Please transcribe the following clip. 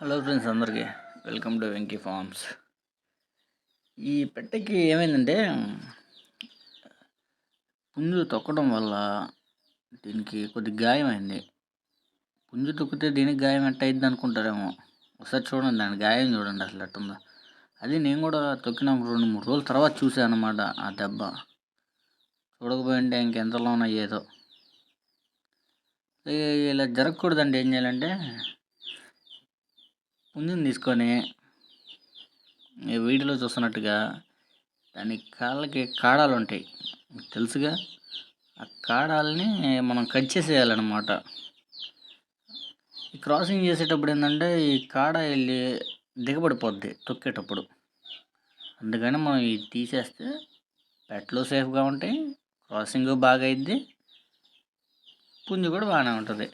Hello friends అందరికీ welcome to Venky forms. ఈ పెట్టెకి ఏమైందంటే పుంజు తొక్కడం వల్ల దీనికి కొద్ది గాయమైంది. పుంజు తొక్కితే దీనికి గాయం ఎట్టయిద్ది అనుకుంటారేమో. ఒకసారి చూడండి, దాని గాయం చూడండి అసలు ఎట్టుందో. అది నేను కూడా తొక్కిన 2-3 రోజుల తర్వాత చూసాను అన్నమాట ఆ దెబ్బ. చూడకపోయింటే ఇంకెంతలో అయ్యేదో. ఇలా జరగకూడదంటే ఏం చేయాలంటే పుంజుని తీసుకొని ఈ వీడియోలో చూస్తున్నట్టుగా దాని కాళ్ళకి కాడాలు ఉంటాయి, మీకు తెలుసుగా. ఆ కాడాలని మనం కట్ చేసేయాలన్నమాట. ఈ క్రాసింగ్ చేసేటప్పుడు ఏంటంటే ఈ కాడ వెళ్ళి దిగబడిపోద్ది తొక్కేటప్పుడు. అందుకని మనం ఇది తీసేస్తే పెట్లు సేఫ్గా ఉంటాయి, క్రాసింగ్ బాగా అయింది, పుంజు కూడా బాగానే ఉంటుంది.